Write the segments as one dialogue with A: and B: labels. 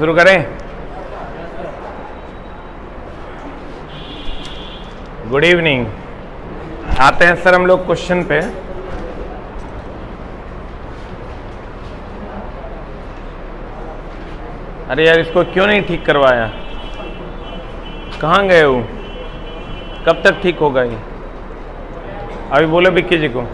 A: शुरू करें। Good evening. आते हैं सर हम लोग क्वेश्चन पे। अरे यार इसको क्यों नहीं ठीक करवाया? कहाँ गए हो? कब तक ठीक होगा ये? अभी बोलो विक्की जी को।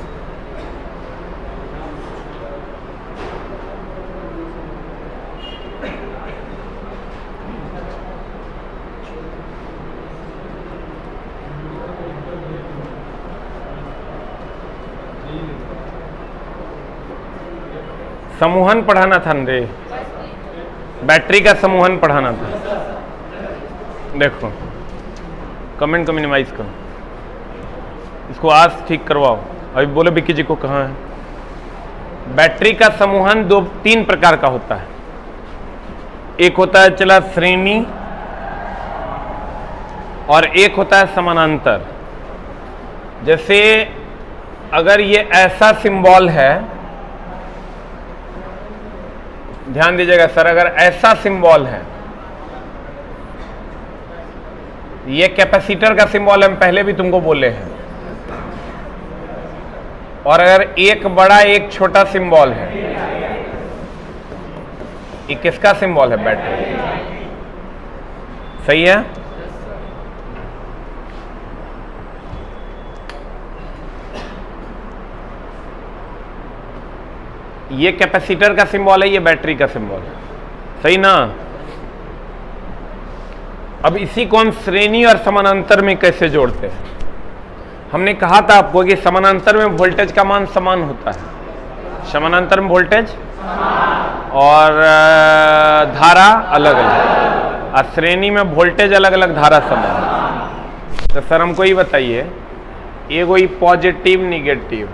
A: समूहन पढ़ाना था रे, बैटरी का समूहन पढ़ाना था। देखो कमेंट को मिनिमाइज करो, इसको आज ठीक करवाओ। अभी बोलो विक्की जी को कहाँ है। बैटरी का समूहन तीन प्रकार का होता है। एक होता है चला श्रेणी और एक होता है समानांतर। जैसे अगर ये ऐसा सिंबल है, ध्यान दीजिएगा सर, अगर ऐसा सिंबल है, ये कैपेसिटर का सिंबल हम पहले भी तुमको बोले हैं, और अगर एक बड़ा एक छोटा सिंबल है, ये किसका सिंबल है? बैटरी। सही है? ये कैपेसिटर का सिंबल है, ये बैटरी का सिंबल है। सही ना? अब इसी को हम श्रेणी और समानांतर में कैसे जोड़ते हैं? हमने कहा था आपको कि समानांतर में वोल्टेज का मान समान होता है। समानांतर में वोल्टेज और धारा अलग अलग, और श्रेणी में वोल्टेज अलग अलग, धारा समान। तो सर हमको ये बताइए, एगो ही पॉजिटिव निगेटिव,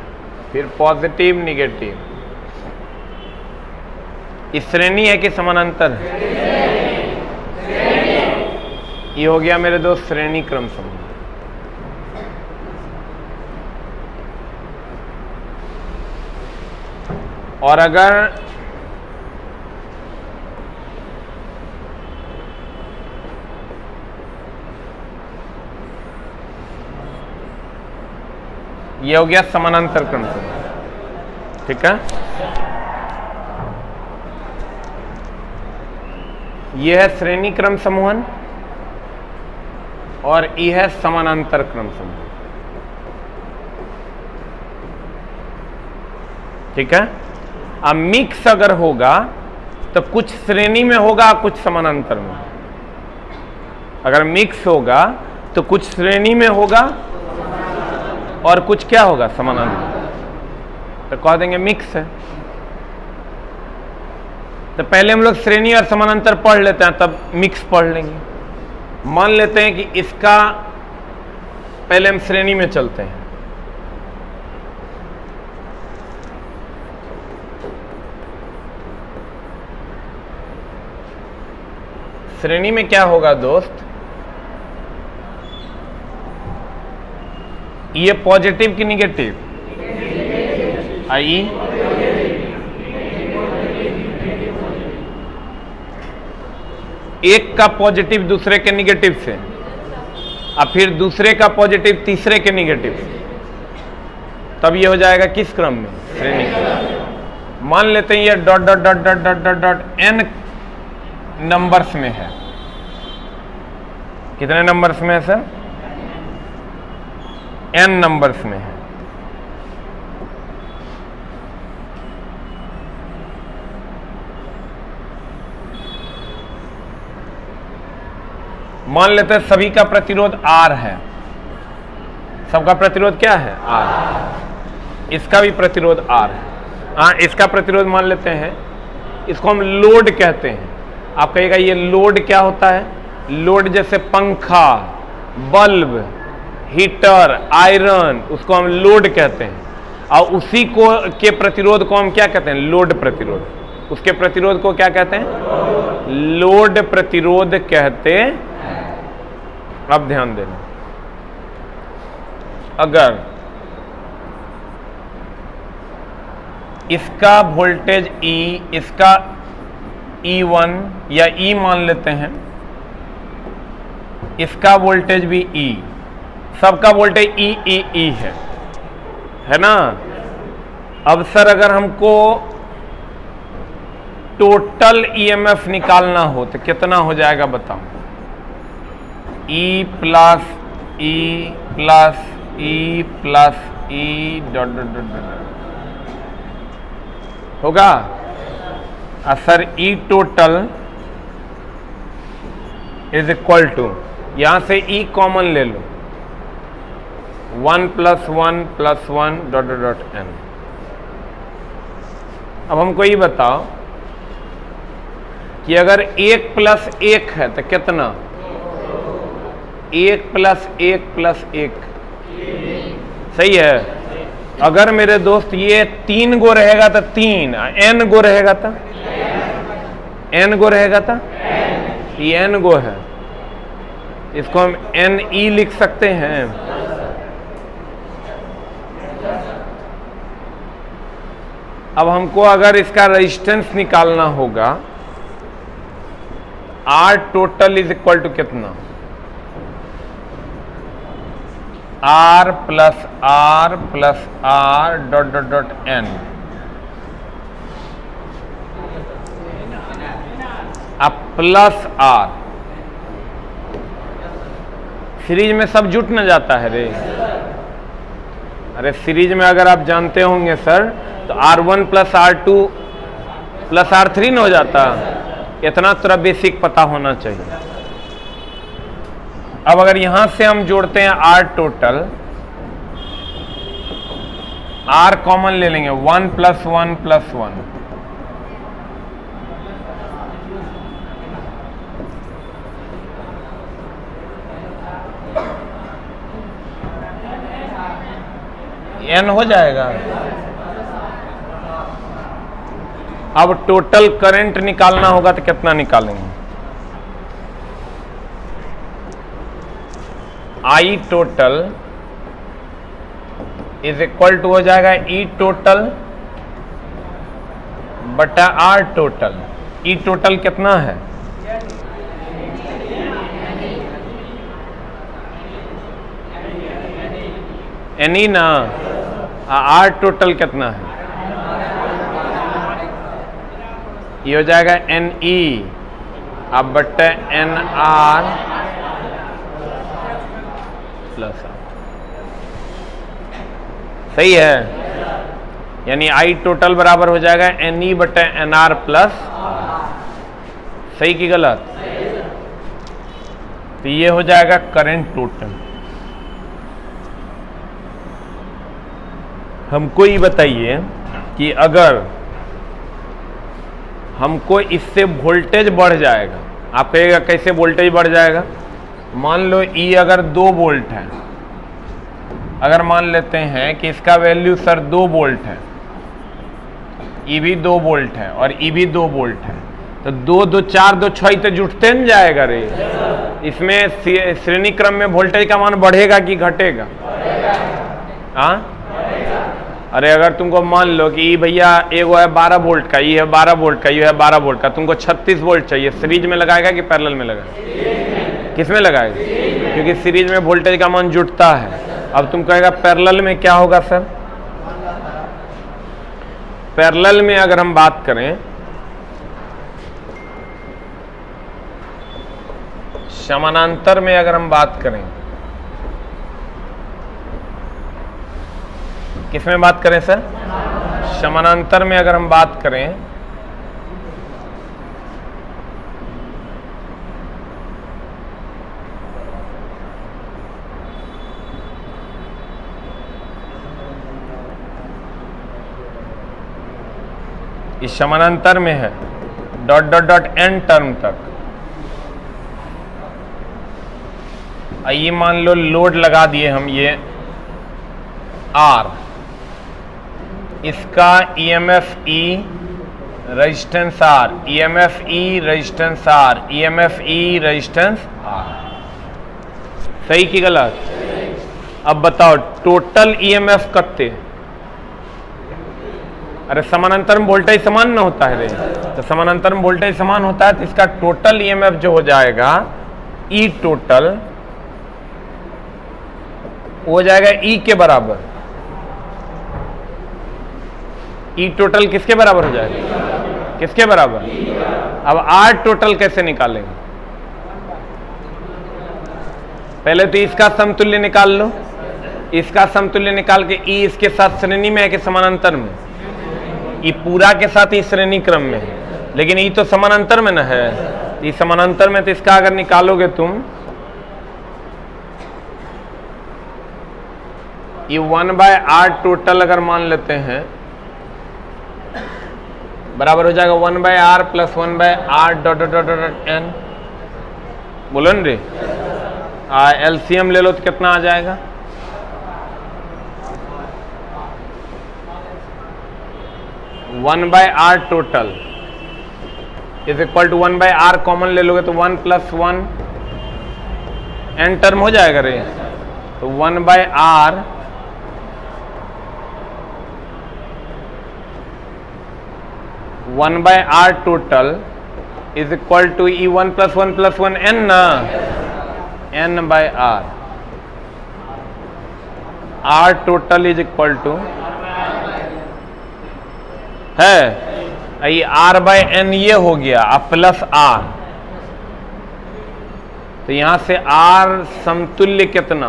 A: फिर पॉजिटिव निगेटिव, इस श्रेणी है कि समानांतर है? ये हो गया मेरे दोस्त श्रेणी क्रम संबंध। और अगर ये हो गया समानांतर क्रम संबंध। ठीक है? यह है श्रेणी क्रम समूहन और यह है समानांतर क्रम समूहन। ठीक है? अब मिक्स अगर होगा तो कुछ श्रेणी में होगा, कुछ समानांतर में। अगर मिक्स होगा तो कुछ श्रेणी में होगा और कुछ क्या होगा? समानांतर। तो कह देंगे मिक्स है। तो पहले हम लोग श्रेणी और समानांतर पढ़ लेते हैं, तब मिक्स पढ़ लेंगे। मान लेते हैं कि इसका पहले हम श्रेणी में चलते हैं। श्रेणी में क्या होगा दोस्त? ये पॉजिटिव की निगेटिव? आई एक का पॉजिटिव दूसरे के निगेटिव से, और फिर दूसरे का पॉजिटिव तीसरे के निगेटिव से, तब ये हो जाएगा किस क्रम में? श्रेणी क्रम। मान लेते हैं ये dot dot dot dot dot dot dot N numbers में है। कितने नंबर्स में है सर? एन नंबर्स में है। मान लेते हैं सभी का प्रतिरोध R है। सबका प्रतिरोध क्या है? R। इसका भी प्रतिरोध R है। हाँ, इसका प्रतिरोध मान लेते हैं, इसको हम लोड कहते हैं। आप कहिएगा ये लोड क्या होता है? लोड जैसे पंखा, बल्ब, हीटर, आयरन, उसको हम लोड कहते हैं। और उसी को के प्रतिरोध को हम क्या कहते हैं? लोड प्रतिरोध। उसके प्रतिरोध को क्या कहते हैं? लोड प्रतिरोध कहते हैं। अब ध्यान देना, अगर इसका वोल्टेज E, इसका E1 या E मान लेते हैं, इसका वोल्टेज भी E, सबका वोल्टेज E है ना। अब सर अगर हमको टोटल EMF निकालना हो तो कितना हो जाएगा बताओ? E plus E plus E plus E dot dot dot dot होगा। Sir E total is equal to, यहां से E कॉमन ले लो, 1 plus 1 plus 1 dot dot dot n। अब हमको ये बताओ कि अगर 1 प्लस 1 है तो कितना? 1 प्लस 1 प्लस 1, सही है। अगर मेरे दोस्त ये 3 गो रहेगा तो 3, n गो रहेगा तो n गो रहेगा तो ये n गो है, इसको हम NE लिख सकते हैं। अब हमको अगर इसका रेजिस्टेंस निकालना होगा, R total is equal to कितना? R plus R dot dot dot N। अब प्लस R, सीरीज में सब जुट न जाता है रे। अरे सीरीज में अगर आप जानते होंगे सर तो R1 plus R2 plus R3 न हो जाता। इतना तरह बेसिक पता होना चाहिए। अब अगर यहां से हम जोड़ते हैं R टोटल, R कॉमन ले लेंगे, 1 प्लस 1 प्लस 1, n हो जाएगा। अब टोटल करंट निकालना होगा तो कितना निकालेंगे? I total is equal to हो जाएगा E टोटल बटा R टोटल। E टोटल कितना है? NE ना। R टोटल कितना है? ये हो जाएगा NE अब बट्टे NR प्लस R, सही है। यानी I टोटल बराबर हो जाएगा NE बट्टे NR प्लस, सही कि गलत? तो ये हो जाएगा करंट टोटल। हमको ये बताइए कि अगर हमको इससे वोल्टेज बढ़ जाएगा, आप कहेगा कैसे वोल्टेज बढ़ जाएगा? मान लो E अगर 2 वोल्ट है, अगर मान लेते हैं कि इसका वैल्यू सर 2 वोल्ट है, E भी 2 वोल्ट है और E भी 2 वोल्ट है, तो 2 2 4 2 6 तो जुटते न जाएगा रे। इसमें श्रेणी क्रम में वोल्टेज का मान बढ़ेगा कि घटेगा? हाँ, अरे अगर तुमको मान लो कि भैया एगो है 12 वोल्ट का, ये है 12 वोल्ट का, ये है 12 वोल्ट का, तुमको 36 वोल्ट चाहिए, सीरीज में लगाएगा कि पैरेलल में लगाएगा? किस में लगाएगा? क्योंकि सीरीज में वोल्टेज का मान जुटता है। अब तुम कहेगा पैरेलल में क्या होगा सर? पैरेलल में अगर हम बात करें, समानांतर में अगर हम बात करें, किसमें बात करें सर? समानांतर में अगर हम बात करें इस समानांतर में है dot dot dot N term तक। आइए मान लो लोड लगा दिए हम ये R, इसका EMF E, resistance R, EMF E, resistance R, EMF E, resistance R, सही कि गलत? अब बताओ टोटल EMF कत्ते? अरे समानांतर में वोल्टेज समान ना होता है रे, तो समानांतर में वोल्टेज समान होता है तो इसका टोटल ईएमएफ जो हो जाएगा ई टोटल हो जाएगा ई के बराबर। ई टोटल किसके बराबर हो जाएगा? किसके बराबर? अब आर टोटल कैसे निकालेंगे? पहले तो इसका समतुल्य निकाल लो। इसका समतुल्य निकाल के ई इसके साथ श्रेणी में है कि समानांतर में? ई पूरा के साथ ही श्रेणी क्रम में है, लेकिन ई तो समानांतर में न है। ई समानांतर में तो इसका अगर निकालोगे तुम ये 1/r टोटल अगर मान लेते हैं बराबर हो जाएगा 1/r plus 1/r dot dot dot dot n। बोलो न रे, एलसीएम ले लो तो कितना आ जाएगा? One by R total is equal to 1/r common ले लोगे तो 1 + 1 n टर्म हो जाएगा रे, तो 1/r total is equal to ई 1 + 1 + 1 n ना, n/r। r total is equal to है ये r/n ये हो गया, अब प्लस r, तो यहां से r समतुल्य कितना?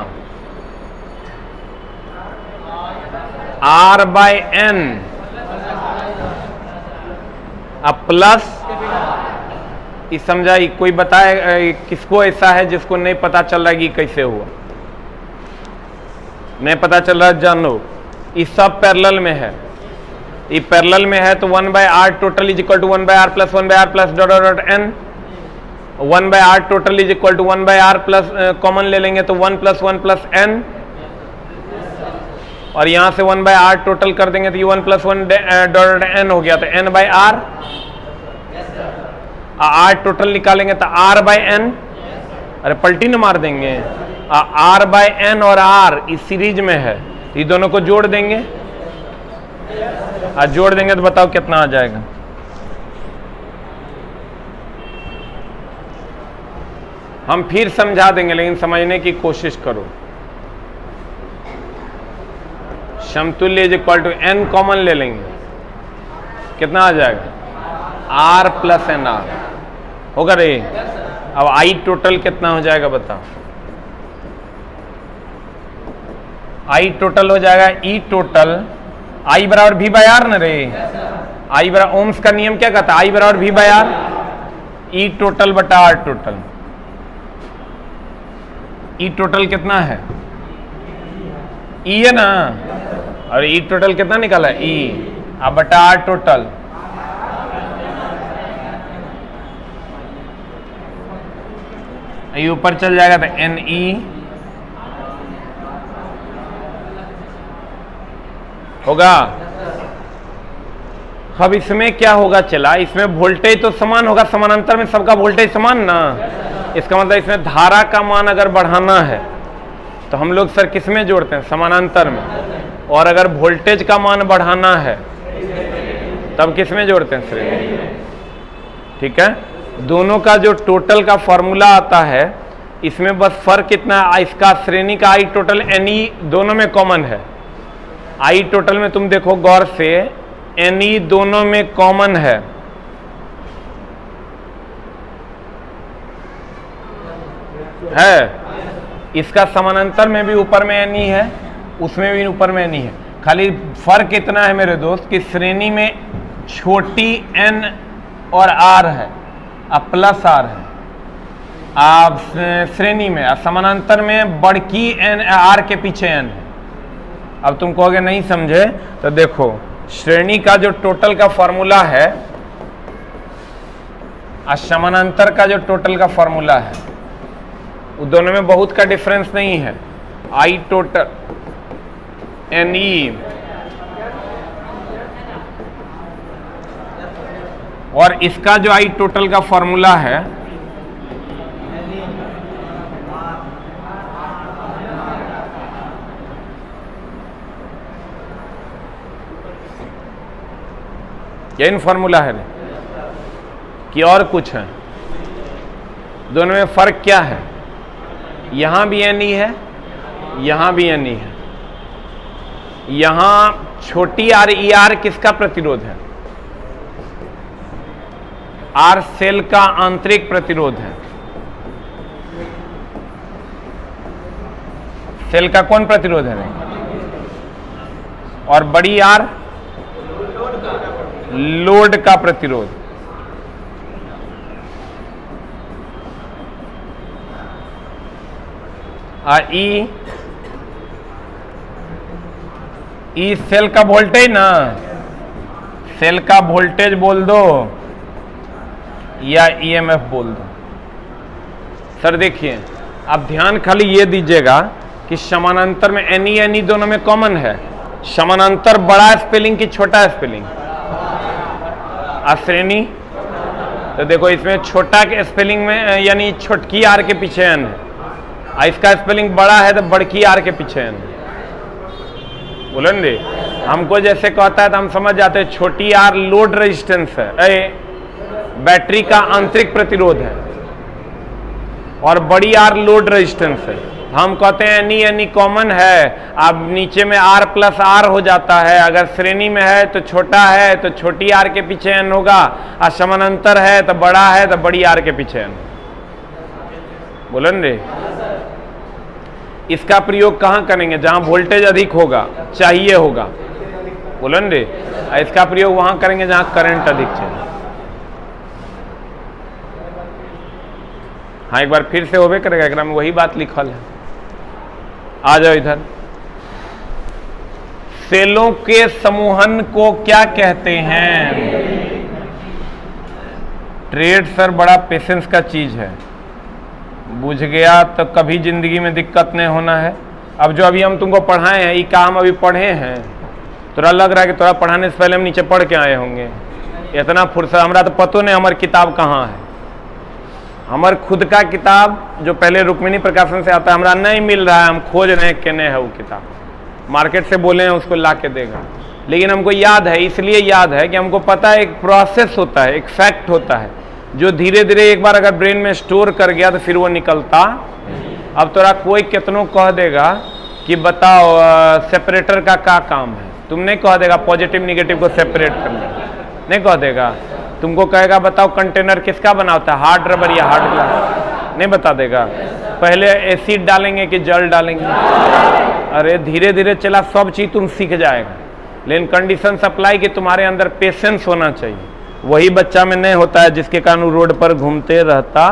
A: r/n अब प्लस इस समझा। कोई बताए किसको ऐसा है जिसको नहीं पता चल रहा है कि कैसे हुआ? नहीं पता चल रहा है, जानो ये सब पैरेलल में है। ये पैरेलल में है तो 1/r total is equal to 1/r plus 1/r plus dot dot n। 1/r total is equal to 1/r plus common ले लेंगे तो 1 + 1 + n, और यहां से 1/r टोटल कर देंगे तो ये 1 + 1 डॉट n हो गया, तो n/r। r टोटल निकालेंगे तो r/n, अरे पलटी न मार देंगे। r/n और r इस सीरीज में है, ये दोनों को जोड़ देंगे, जोड़ देंगे तो बताओ कितना आ जाएगा? हम फिर समझा देंगे लेकिन समझने की कोशिश करो। समतुल्य is equal to n common ले लेंगे, कितना आ जाएगा? r प्लस nr होगा रे। अब i टोटल कितना हो जाएगा बताओ? i टोटल हो जाएगा e टोटल I बराबर v/r न रे। I बराबर ओम्स का नियम क्या कहता है? I बराबर v/r, ई टोटल बटा r टोटल। ई टोटल कितना है? ई है ना, और ई टोटल कितना निकाला है? ई, अब बटा r टोटल। ये ऊपर चल जाएगा तो ne होगा। अब इसमें क्या होगा? चला इसमें वोल्टेज तो समान होगा, समानांतर में सबका वोल्टेज समान ना। इसका मतलब इसमें धारा का मान अगर बढ़ाना है तो हम लोग सर किस में जोड़ते हैं? समानांतर में। और अगर वोल्टेज का मान बढ़ाना है तब किस में जोड़ते हैं? श्रेणी। ठीक है, दोनों का जो टोटल का फॉर्मूला आता है इसमें बस फर्क कितना है? इसका श्रेणी का आई टोटल एनई दोनों में कॉमन है। आई टोटल में तुम देखो गौर से, एनई दोनों में कॉमन है। इसका समानांतर में भी ऊपर में एनई है, उसमें भी ऊपर में एनई है। खाली फर्क इतना है मेरे दोस्त कि श्रेणी में छोटी एन और आर है, अब प्लस आर है आप श्रेणी में, समानांतर में बड़की एन आर के पीछे एन है। अब तुम कहोगे नहीं समझे, तो देखो श्रेणी का जो टोटल का फॉर्मूला है और समानांतर का जो टोटल का फॉर्मूला है वो दोनों में बहुत का डिफरेंस नहीं है। आई टोटल एन ई और इसका जो आई टोटल का फॉर्मूला है यही फॉर्मूला है कि और कुछ है? दोनों में फर्क क्या है? यहां भी एन ई है, यहां भी एन ई है। यहां छोटी आर ई आर किसका प्रतिरोध है? आर सेल का आंतरिक प्रतिरोध है। सेल का कौन प्रतिरोध है? और बड़ी आर लोड का प्रतिरोध। ई सेल का वोल्टेज ना, सेल का वोल्टेज बोल दो या ईएमएफ बोल दो। सर देखिए, आप ध्यान खाली ये दीजिएगा कि समानांतर में एनी दोनों में कॉमन है। समानांतर बड़ा स्पेलिंग की छोटा स्पेलिंग? श्रेणी। तो देखो इसमें छोटा के स्पेलिंग में यानी छोटकी आर के पीछे एन है, इसका स्पेलिंग बड़ा है तो बड़की आर के पीछे एन। बोलेंगे हमको जैसे कहता है तो हम समझ जाते हैं छोटी आर लोड रेजिस्टेंस है, बैटरी का आंतरिक प्रतिरोध है, और बड़ी आर लोड रेजिस्टेंस है। हम कहते हैं एनी कॉमन है, अब नीचे में आर प्लस आर हो जाता है। अगर श्रेणी में है तो छोटा है तो छोटी आर के पीछे एन होगा, और समानांतर है तो बड़ा है तो बड़ी आर के पीछे एन। बोलेंगे इसका प्रयोग कहां करेंगे? जहां वोल्टेज अधिक होगा, चाहिए होगा। बोलेंगे इसका प्रयोग वहां करेंगे जहां करंट अधिक चाहिए। हाँ, एक बार फिर से होबे करेगा, एकरा में वही बात लिखल है। आ जाओ इधर। सेलों के समूहन को क्या कहते हैं? ट्रेड सर बड़ा पेशेंस का चीज है, बुझ गया तो कभी जिंदगी में दिक्कत नहीं होना है। अब जो अभी हम तुमको पढ़ाए हैं, ये काम अभी पढ़े हैं, तोरा लग रहा है कि तोरा पढ़ाने से पहले हम नीचे पढ़ के आए होंगे। इतना फुर्सत हमरा तो पतो नहीं हमारी किताब कहाँ है। हमार खुद का किताब जो पहले रुक्मिणी प्रकाशन से आता है हमरा नहीं मिल रहा है, हम खोज रहे हैं केने है वो किताब। मार्केट से बोले हैं उसको ला के देगा, लेकिन हमको याद है। इसलिए याद है कि हमको पता है एक प्रोसेस होता है, एक फैक्ट होता है जो धीरे धीरे एक बार अगर ब्रेन में स्टोर कर गया तो फिर वो निकलता। अब तोरा कोई कितनों कह देगा कि बताओ सेपरेटर का क्या काम है, तुम नहीं कह देगा पॉजिटिव निगेटिव को सेपरेट करना, नहीं कह देगा। तुमको कहेगा बताओ कंटेनर किसका बना होता है, हार्ड रबर या हार्ड ग्लास, नहीं बता देगा। पहले एसिड डालेंगे कि जल डालेंगे, अरे धीरे धीरे चला सब चीज तुम सीख जाएगा। लेकिन कंडीशन सप्लाई कि तुम्हारे अंदर पेशेंस होना चाहिए, वही बच्चा में नहीं होता है जिसके कारण रोड पर घूमते रहता।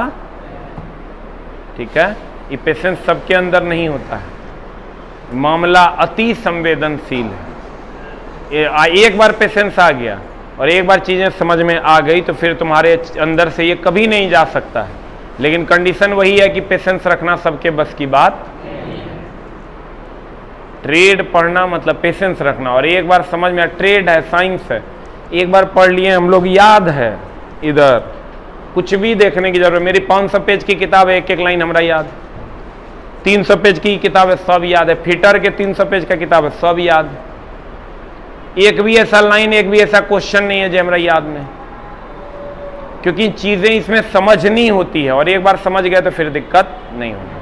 A: ठीक है, ये पेशेंस सबके अंदर नहीं होता है। मामला अति संवेदनशील है। एक बार पेशेंस आ गया और एक बार चीजें समझ में आ गई तो फिर तुम्हारे अंदर से ये कभी नहीं जा सकता है। लेकिन कंडीशन वही है कि पेशेंस रखना सबके बस की बात। ट्रेड पढ़ना मतलब पेशेंस रखना, और एक बार समझ में, ट्रेड है, साइंस है, एक बार पढ़ लिए हम लोग, याद है। इधर कुछ भी देखने की जरूरत। मेरी 500 पेज की किताब है, एक एक लाइन हमारा याद। 300 पेज की किताब है, सब याद है। फिटर के 300 पेज का किताब है, सब याद है। एक भी ऐसा लाइन, एक भी ऐसा क्वेश्चन नहीं है जो हमारा याद में, क्योंकि चीजें इसमें समझनी होती है, और एक बार समझ गए तो फिर दिक्कत नहीं होगी।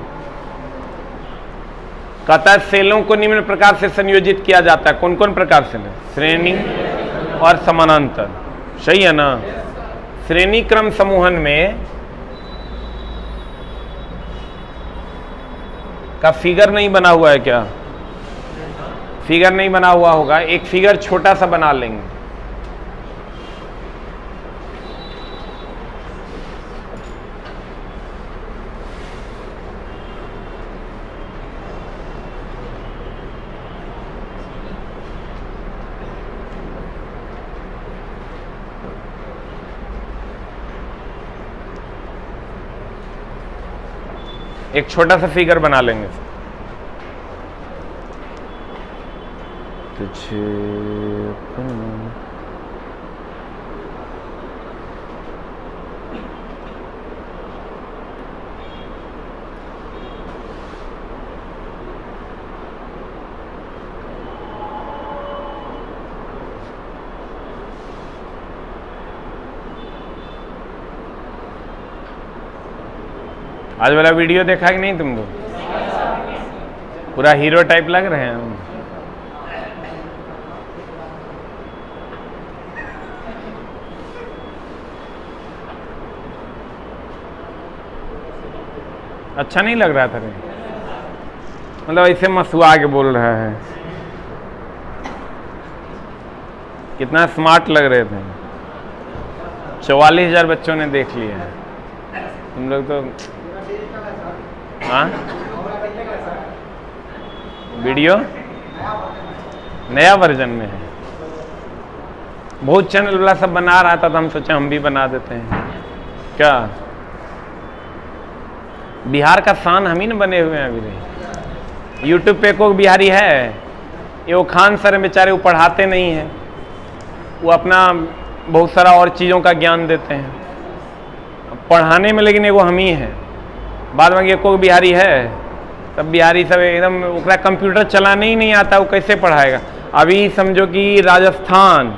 A: कहता है सेलों को निम्न प्रकार से संयोजित किया जाता है। कौन कौन प्रकार से? श्रेणी और समानांतर। सही है ना? श्रेणी क्रम समूहन में का फिगर नहीं बना हुआ है क्या? फिगर नहीं बना हुआ होगा, एक फिगर छोटा सा बना लेंगे। एक छोटा सा फिगर बना लेंगे। आज वाला वीडियो देखा कि नहीं तुम लोग? पूरा हीरो टाइप लग रहे हैं हम। अच्छा नहीं लग रहा था रे? मतलब ऐसे मसुआ के बोल रहा है। कितना स्मार्ट लग रहे थे। 44,000 बच्चों ने देख लिया है। तुम लोग तो हाँ वीडियो नया वर्जन में है। बहुत चैनल वाला सब बना रहा था तो हम सोचे हम भी बना देते हैं। क्या बिहार का शान हम ही न बने हुए हैं अभी। यूट्यूब पे कोई बिहारी है? ये वो खान सर बेचारे, वो पढ़ाते नहीं हैं, वो अपना बहुत सारा और चीज़ों का ज्ञान देते हैं पढ़ाने में, लेकिन वो हम ही हैं। बाद में ये कोई बिहारी है? तब बिहारी सब एकदम ओकरा कंप्यूटर चलाने ही नहीं आता, वो कैसे पढ़ाएगा? अभी समझो कि राजस्थान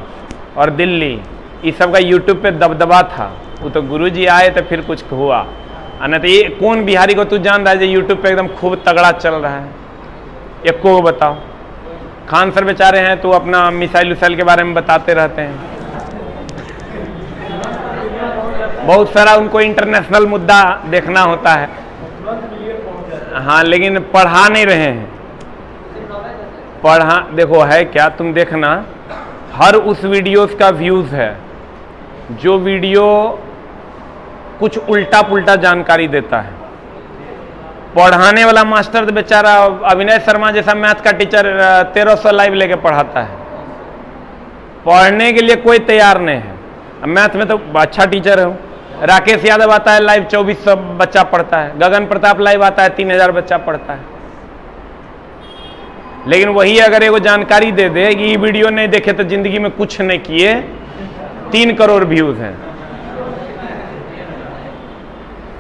A: और दिल्ली इस सब का यूट्यूब पे दबदबा था, वो तो गुरुजी आए तो फिर कुछ हुआ। नहीं तो ये कौन बिहारी को तू जान रहा है जो यूट्यूब पे एकदम खूब तगड़ा चल रहा है? एक को बताओ। खान सर बेचारे हैं तो अपना मिसाइल उसाइल के बारे में बताते रहते हैं, बहुत सारा उनको इंटरनेशनल मुद्दा देखना होता है। हाँ, लेकिन पढ़ा नहीं रहे हैं। पढ़ा देखो है क्या, तुम देखना हर उस वीडियोस का व्यूज है जो वीडियो कुछ उल्टा पुल्टा जानकारी देता है। पढ़ाने वाला मास्टर तो बेचारा अभिनय शर्मा जैसा मैथ का टीचर 1300 लाइव लेके पढ़ाता है, पढ़ने के लिए कोई तैयार नहीं है। मैथ में तो अच्छा टीचर है। राकेश यादव आता है लाइव 2400 बच्चा पढ़ता है, गगन प्रताप लाइव आता है 3000 बच्चा पढ़ता है। लेकिन वही अगर एगो जानकारी दे दे कि ये वीडियो नहीं देखे तो जिंदगी में कुछ नहीं किए, 3 करोड़ व्यूज हैं।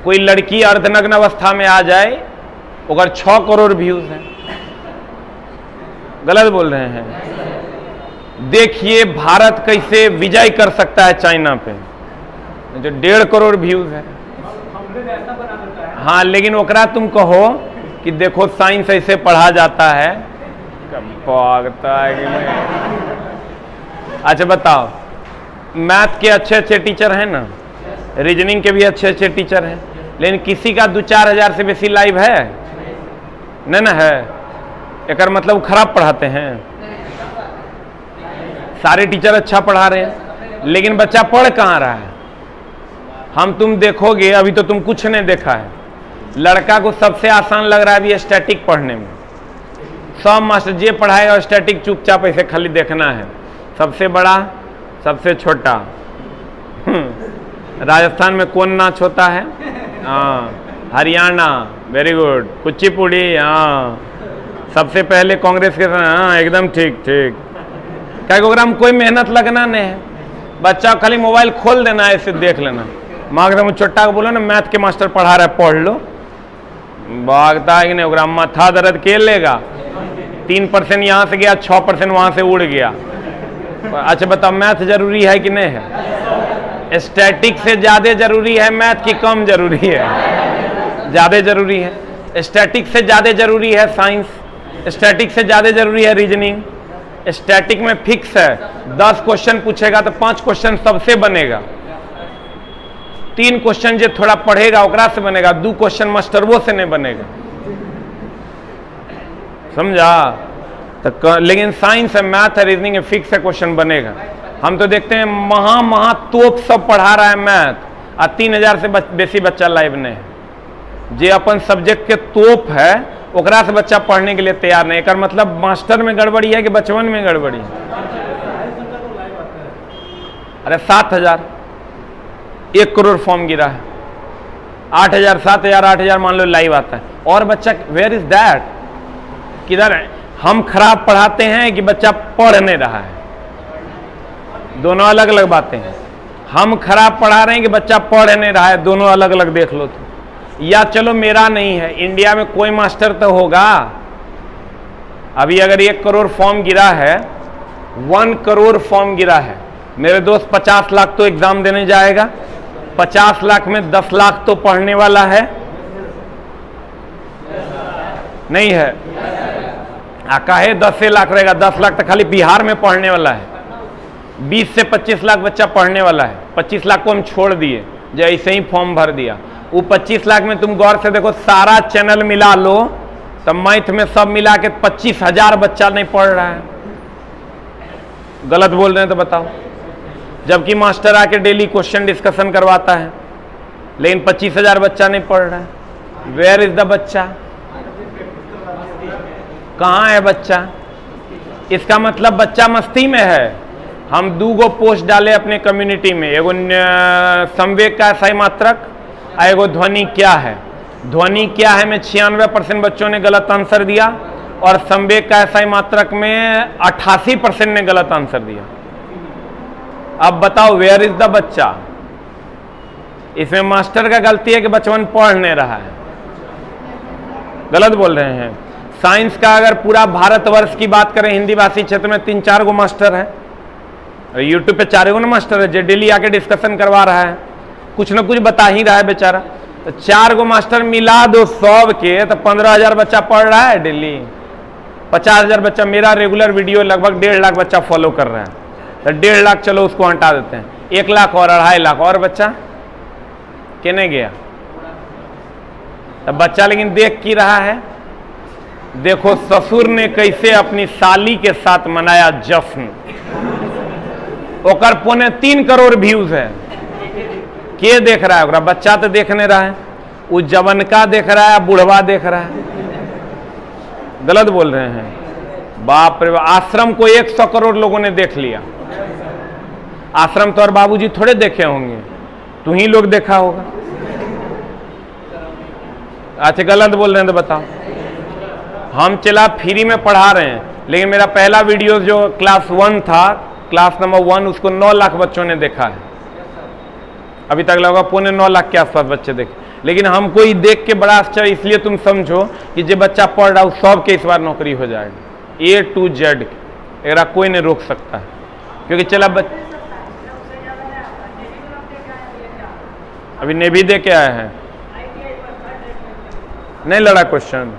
A: कोई लड़की अर्धनग्न अवस्था में आ जाए अगर 6 करोड़ व्यूज हैं। गलत बोल रहे हैं। देखिए भारत कैसे विजय कर सकता है चाइना पे, जो 1.5 करोड़ व्यूज है। हाँ, लेकिन ओकरा तुम कहो कि देखो साइंस ऐसे पढ़ा जाता है, भागता है कि नहीं। अच्छा बताओ, मैथ के अच्छे अच्छे टीचर हैं ना, रीजनिंग के भी अच्छे अच्छे टीचर हैं, लेकिन किसी का 2-4 हजार से बेसी लाइव है नहीं ना है? एक मतलब खराब पढ़ाते हैं। सारे टीचर अच्छा पढ़ा रहे हैं, लेकिन बच्चा पढ़ कहाँ रहा है? हम तुम देखोगे, अभी तो तुम कुछ नहीं देखा है। लड़का को सबसे आसान लग रहा है अभी स्टैटिक पढ़ने में। सब मास्टर जे पढ़ाएगा स्टैटिक चुपचाप ऐसे खाली देखना है, सबसे बड़ा सबसे छोटा। राजस्थान में कौन नाच होता है? हाँ, हरियाणा, वेरी गुड। कुचिपुड़ी, हाँ, सबसे पहले कांग्रेस के। हाँ, एकदम ठीक ठीक। क्या प्रोग्राम कोई मेहनत लगना नहीं है, बच्चा खाली मोबाइल खोल देना है, इसे देख लेना। माँ एकदम छोटा को बोलो ना मैथ के मास्टर पढ़ा रहा है, पढ़ लो, भागता है कि नहीं? प्रोग्राम माथा दर्द के लेगा। 3% यहाँ से गया, 6% वहाँ से उड़ गया। अच्छा बताओ, मैथ जरूरी है कि नहीं है? स्टैटिक से ज़्यादा जरूरी है मैथ की कम जरूरी है? ज़्यादा जरूरी है। स्टैटिक से ज़्यादा जरूरी है साइंस, स्टैटिक से ज़्यादा जरूरी है रीजनिंग। स्टैटिक में फिक्स है 10 क्वेश्चन पूछेगा तो 5 क्वेश्चन सबसे बनेगा, 3 क्वेश्चन जो थोड़ा पढ़ेगा ओकरा से बनेगा, 2 क्वेश्चन मास्टरवो से नहीं बनेगा। समझा? तो लेकिन साइंस है, मैथ है, रीजनिंग है, फिक्स है क्वेश्चन बनेगा। हम तो देखते हैं महा तोप सब पढ़ा रहा है मैथ, और 3000 से बेसी बच्चा लाइव नहीं है। जे अपन सब्जेक्ट के तोप है ओकरा से बच्चा पढ़ने के लिए तैयार नहीं। एक मतलब मास्टर में गड़बड़ी है कि बचपन में गड़बड़ी है? अरे 7000, 1 करोड़ फॉर्म गिरा है, 8000, 7000, 8000 मान लो लाइव आता है, और बच्चा वेयर इज दैट? किधर है? हम खराब पढ़ाते हैं कि बच्चा पढ़ नहीं रहा है? दोनों अलग अलग बातें हैं। हम खराब पढ़ा रहे हैं कि बच्चा पढ़ नहीं रहा है? दोनों अलग अलग देख लो तुम। या चलो मेरा नहीं है, इंडिया में कोई मास्टर तो होगा। अभी अगर 1 करोड़ फॉर्म गिरा है, 1 करोड़ फॉर्म गिरा है, मेरे दोस्त 50 लाख तो एग्जाम देने जाएगा, 50 लाख में 10 लाख तो पढ़ने वाला है, नहीं है। काहे 10 लाख रहेगा? 10 लाख तो खाली बिहार में पढ़ने वाला है। 20 से 25 लाख बच्चा पढ़ने वाला है। 25 लाख को हम छोड़ दिए, जो ऐसे ही फॉर्म भर दिया। वो 25 लाख में तुम गौर से देखो, सारा चैनल मिला लो तब मैथ में सब मिला के 25,000 बच्चा नहीं पढ़ रहा है। गलत बोल रहे हैं तो बताओ। जबकि मास्टर आके डेली क्वेश्चन डिस्कशन करवाता है, लेकिन 25,000 बच्चा नहीं पढ़ रहा है। वेयर इज द बच्चा? कहाँ है बच्चा? इसका मतलब बच्चा मस्ती में है। हम 2 पोस्ट डाले अपने कम्युनिटी में, एगो संवेग का सही मात्रक और एगो ध्वनि क्या है। ध्वनि क्या है में 96% बच्चों ने गलत आंसर दिया और संवेग का सही मात्रक में 88% ने गलत आंसर दिया। अब बताओ वेयर इज द बच्चा? इसमें मास्टर का गलती है कि बचपन पढ़ नहीं रहा है। गलत बोल रहे हैं। साइंस का अगर पूरा भारतवर्ष की बात करें, हिंदी भाषी क्षेत्र में 3-4 गो मास्टर है, यूट्यूब पे 4 गो ना मास्टर है जो डेली आके डिस्कशन करवा रहा है, कुछ ना कुछ बता ही रहा है बेचारा। तो 4 गो मास्टर मिला दो सब के तो 15,000 बच्चा पढ़ रहा है डेली। 50,000 बच्चा, मेरा रेगुलर वीडियो लगभग 1.5 लाख बच्चा फॉलो कर रहा है, तो 1.5 लाख चलो उसको हटा देते हैं, 1 लाख और 2.5 लाख और बच्चा कहने गया। तब बच्चा लेकिन देख की रहा है। देखो ससुर ने कैसे अपनी साली के साथ मनाया जश्न, ओकर 3.25 करोड़ व्यूज है। के देख रहा है ओकरा? बच्चा तो देख नहीं रहा है, वो जवन का देख रहा है, बुढ़वा देख रहा है। गलत बोल रहे हैं। बाप रे, आश्रम को 100 करोड़ लोगों ने देख लिया। आश्रम तो और बाबूजी थोड़े देखे होंगे, तू ही लोग देखा होगा। अच्छा गलत बोल रहे हैं तो बताओ। हम चला फ्री में पढ़ा रहे हैं, लेकिन मेरा पहला वीडियो जो क्लास 1 था, क्लास नंबर 1, उसको 9 लाख बच्चों ने देखा है। अभी तक लगा 9.25 लाख के आसपास बच्चे देखे। लेकिन हमको ये देख के बड़ा आश्चर्य, इसलिए तुम समझो कि जो बच्चा पढ़ रहा है सब के इस बार नौकरी हो जाएगी, A to Z। एरा कोई नहीं रोक सकता है, क्योंकि चला अभी नेवी दे के आए हैं, नहीं लड़ा क्वेश्चन।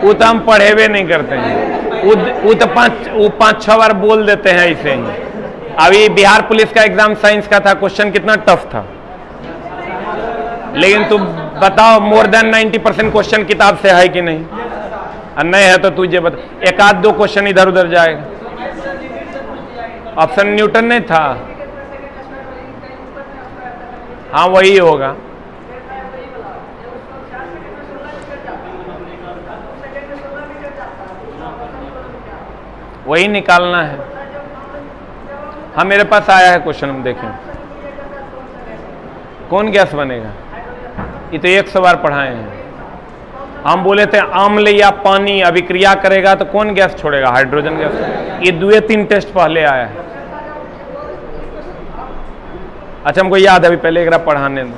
A: वो तो हम पढ़े हुए नहीं करते हैं, वो तो 5-6 बार बोल देते हैं ऐसे ही। अभी बिहार पुलिस का एग्जाम साइंस का था, क्वेश्चन कितना टफ था, लेकिन तुम बताओ मोर देन 90% क्वेश्चन किताब से है कि नहीं? और नहीं है तो तुझे बता, 1-2 क्वेश्चन इधर उधर जाएगा। ऑप्शन न्यूटन नहीं था? हाँ वही होगा। वही निकालना है। हाँ मेरे पास आया है क्वेश्चन, हम देखें कौन गैस बनेगा। ये तो 100 बार पढ़ाए हैं। हम बोले थे अम्ल या पानी अभिक्रिया करेगा तो कौन गैस छोड़ेगा? Hydrogen gas. ये 2-3 टेस्ट पहले आया है। अच्छा हमको याद है, अभी पहले एक पढ़ाने दो।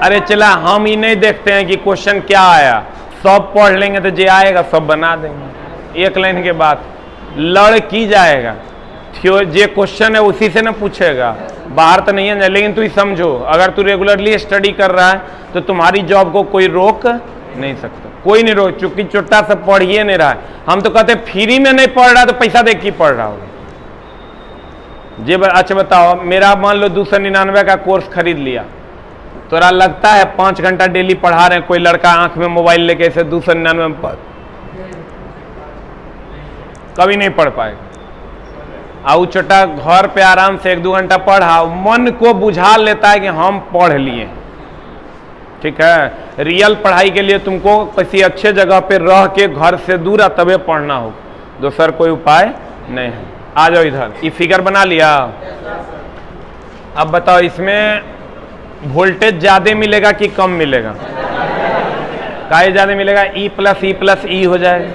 A: अरे चला, हम ही नहीं देखते हैं कि क्वेश्चन क्या आया, सब पढ़ लेंगे तो जो आएगा सब बना देंगे। एक लाइन के बाद लड़ की जाएगा, जे क्वेश्चन है उसी से ना पूछेगा, बाहर तो नहीं है। लेकिन तू समझो, अगर तू रेगुलरली स्टडी कर रहा है तो तुम्हारी जॉब को कोई रोक नहीं सकता, कोई नहीं रोक। चुप्पी चुट्टा से पढ़िए नहीं रहा है। हम तो कहते फ्री में नहीं पढ़ रहा तो पैसा दे के पढ़ रहा होगा। जी अच्छा बताओ, मेरा मान लो 299 का कोर्स खरीद लिया, तोरा लगता है 5 घंटा डेली पढ़ा रहे हैं, कोई लड़का आंख में मोबाइल लेके ऐसे 299 में पढ़, कभी नहीं पढ़ पाएगा। आउ छोटा घर पे आराम से 1-2 घंटा पढ़ा, मन को बुझा लेता है कि हम पढ़ लिए। ठीक है, रियल पढ़ाई के लिए तुमको किसी अच्छे जगह पे रह के घर से दूर तबे पढ़ना हो, दूसर कोई उपाय नहीं है। आ जाओ इधर, ये फिगर बना लिया। अब बताओ इसमें वोल्टेज ज्यादा मिलेगा कि कम मिलेगा? काहे ज्यादा मिलेगा? E+E+E हो जाएगा।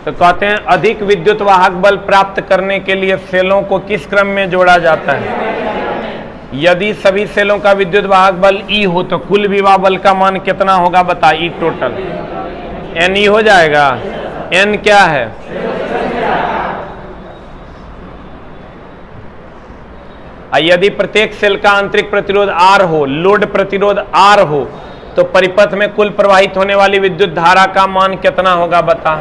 A: तो कहते हैं अधिक विद्युत वाहक बल प्राप्त करने के लिए सेलों को किस क्रम में जोड़ा जाता है? यदि सभी सेलों का विद्युत वाहक बल E हो तो कुल विभव बल का मान कितना होगा? बता, E टोटल NE हो जाएगा। N क्या है? यदि प्रत्येक सेल का आंतरिक प्रतिरोध R हो, लोड प्रतिरोध R हो, तो परिपथ में कुल प्रवाहित होने वाली विद्युत धारा का मान कितना होगा बता।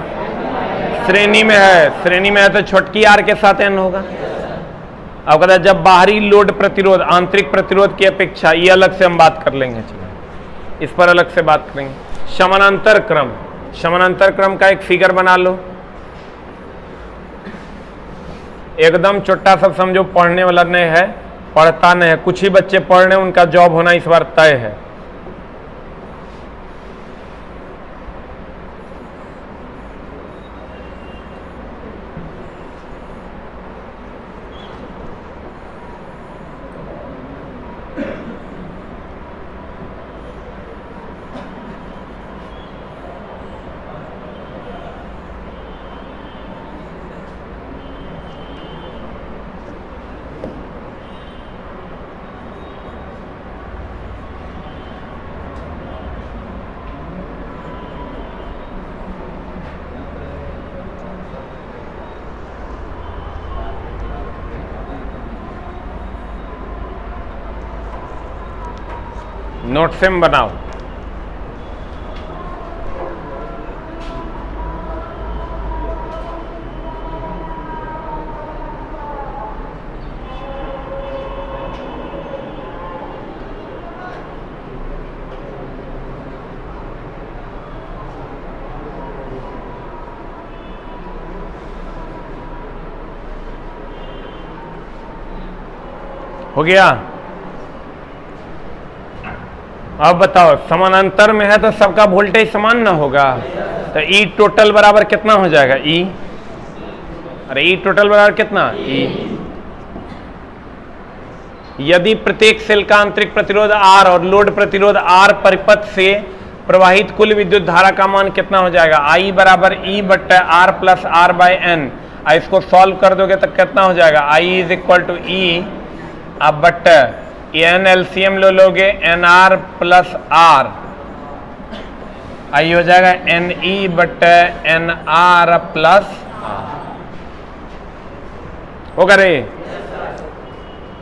A: श्रेणी में है, श्रेणी में है तो छोटकी R के साथ n होगा। अब कहता है जब बाहरी लोड प्रतिरोध आंतरिक प्रतिरोध की अपेक्षा, ये अलग से हम बात कर लेंगे, चलो इस पर अलग से बात करेंगे। समानांतर क्रम, समानांतर क्रम का एक फिगर बना लो, एकदम छोटा सा समझो, पढ़ने वाला नहीं है, पढ़ता नहीं है, कुछ ही बच्चे पढ़ रहे हैं, उनका जॉब होना इस बार तय है। नोट सेम बनाओ। हो गया। अब बताओ, समानांतर में है तो सबका वोल्टेज समान ना होगा, तो E टोटल बराबर कितना हो जाएगा? E, अरे E टोटल बराबर कितना? E। यदि प्रत्येक सेल का आंतरिक प्रतिरोध R और लोड प्रतिरोध R परिपथ से प्रवाहित कुल विद्युत धारा का मान कितना हो जाएगा? I बराबर E बट्टा R plus R by N। इसको सॉल्व कर दोगे तो कितना हो जाएगा? I is equal to E, अब बट्टा एन एलसीएम लो लोगे, N R plus R, I हो जाएगा एन ई बट्टे एन आर प्लस आर। होगा रे?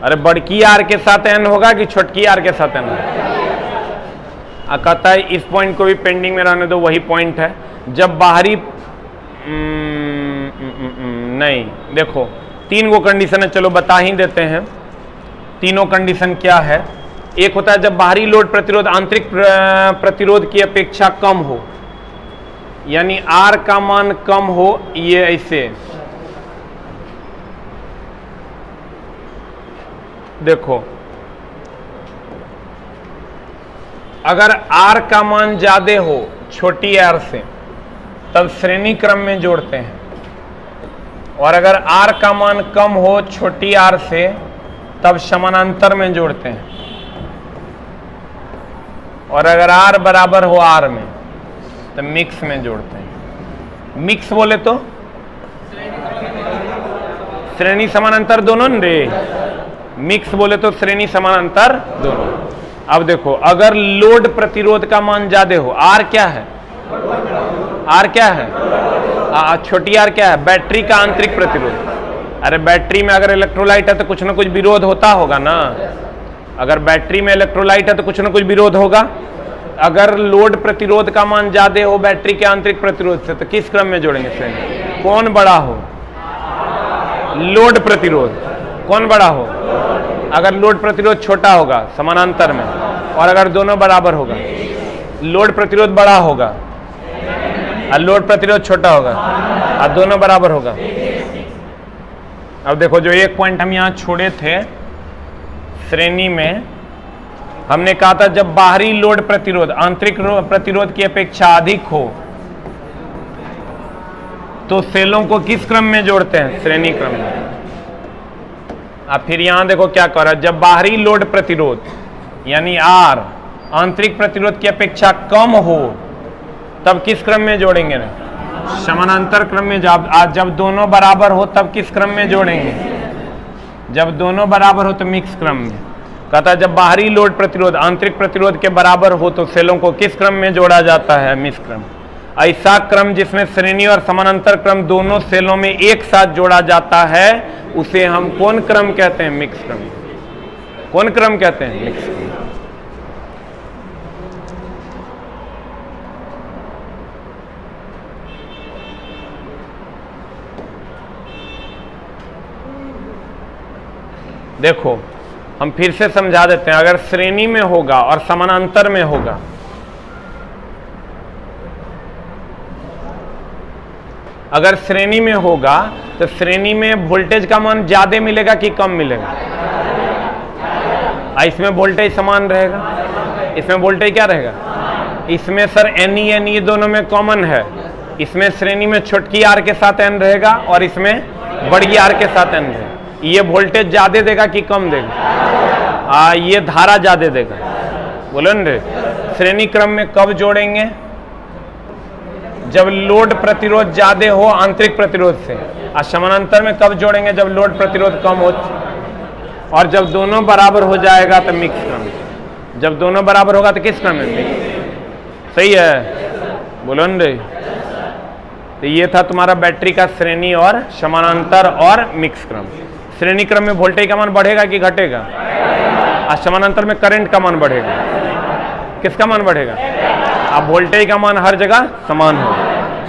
A: अरे बड़की आर के साथ एन होगा कि छोटकी आर के साथ एन होगा? कहता है इस पॉइंट को भी पेंडिंग में रहने दो, वही पॉइंट है। जब बाहरी नहीं, देखो तीन गो कंडीशन है, चलो बता ही देते हैं। तीनों कंडीशन क्या है? एक होता है जब बाहरी लोड प्रतिरोध आंतरिक प्रतिरोध की अपेक्षा कम हो, यानी R का मान कम हो, ये ऐसे देखो, अगर R का मान ज्यादा हो छोटी r से तब श्रेणी क्रम में जोड़ते हैं, और अगर R का मान कम हो छोटी r से तब समानांतर में जोड़ते हैं, और अगर R बराबर हो R में तो मिक्स में जोड़ते हैं। मिक्स बोले तो श्रेणी समानांतर दोनों रे, मिक्स बोले तो श्रेणी समानांतर दोनों। अब देखो, अगर लोड प्रतिरोध का मान ज्यादा हो, R क्या है? R क्या है? छोटी r क्या है? बैटरी का आंतरिक प्रतिरोध। अरे बैटरी में अगर इलेक्ट्रोलाइट है तो कुछ ना कुछ विरोध होता होगा ना, अगर बैटरी में इलेक्ट्रोलाइट है तो कुछ ना कुछ विरोध होगा। अगर लोड प्रतिरोध का मान ज्यादा हो बैटरी के आंतरिक प्रतिरोध से तो किस क्रम में जोड़ेंगे श्रेणी? कौन बड़ा हो? लोड प्रतिरोध। कौन बड़ा हो? अगर लोड प्रतिरोध छोटा होगा समानांतर में, और अगर दोनों बराबर होगा, लोड प्रतिरोध बड़ा होगा और लोड प्रतिरोध छोटा होगा और दोनों बराबर होगा। अब देखो, जो एक पॉइंट हम यहां छोड़े थे श्रेणी में, हमने कहा था जब बाहरी लोड प्रतिरोध आंतरिक प्रतिरोध की अपेक्षा अधिक हो तो सेलों को किस क्रम में जोड़ते हैं? श्रेणी क्रम में। अब फिर यहां देखो क्या कर रहा है, जब बाहरी लोड प्रतिरोध यानी R आंतरिक प्रतिरोध की अपेक्षा कम हो तब किस क्रम में जोड़ेंगे ना? समानांतर क्रम में। जब दोनों बराबर हो तब किस क्रम में जोड़ेंगे? जब दोनों बराबर हो तो मिक्स क्रम में। कहता है जब बाहरी लोड प्रतिरोध आंतरिक प्रतिरोध के बराबर हो तो सेलों को किस क्रम में जोड़ा जाता है? मिक्स क्रम। ऐसा क्रम जिसमें श्रेणी और समानांतर क्रम दोनों सेलों में एक साथ जोड़ा जाता है उसे हम कौन क्रम कहते हैं? मिक्स क्रम। कौन क्रम कहते हैं? मिक्स क्रम। देखो हम फिर से समझा देते हैं। अगर श्रेणी में होगा और समानांतर में होगा, अगर श्रेणी में होगा तो श्रेणी में वोल्टेज का मान ज्यादा मिलेगा कि कम मिलेगा? इसमें वोल्टेज समान रहेगा, इसमें वोल्टेज क्या रहेगा? इसमें सर NE दोनों में कॉमन है। इसमें श्रेणी में छोटकी आर के साथ N रहेगा और इसमें बड़ी आर के साथ N रहेगा। ये वोल्टेज ज्यादा देगा कि कम देगा? ये धारा ज्यादा देगा। बोलो न रे। श्रेणी क्रम में कब जोड़ेंगे? जब लोड प्रतिरोध ज्यादा हो आंतरिक प्रतिरोध से। और समानांतर में कब जोड़ेंगे? जब लोड प्रतिरोध कम हो। और जब दोनों बराबर हो जाएगा तो मिक्स क्रम। जब दोनों बराबर होगा तो किस क्रम में? मिक्स। सही है, बोलो न रे। तो ये था तुम्हारा बैटरी का श्रेणी और समानांतर और मिक्स क्रम। श्रेणी क्रम में वोल्टेज का मान बढ़ेगा कि घटेगा? और समानांतर में करंट का मान बढ़ेगा। किसका मान बढ़ेगा? अब वोल्टेज का मान हर जगह समान हो।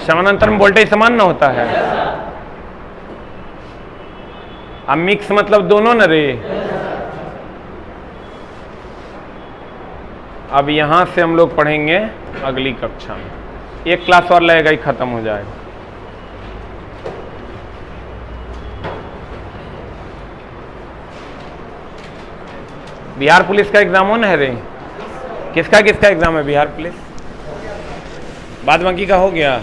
A: समानांतर में वोल्टेज समान ना होता है। अब मिक्स मतलब दोनों न रे। अब यहां से हम लोग पढ़ेंगे अगली कक्षा में। एक क्लास और लगेगा ही खत्म हो जाएगा। बिहार पुलिस का एग्जाम हो ना है रे? किसका किसका एग्जाम है बिहार पुलिस? बाद बाकी का हो गया।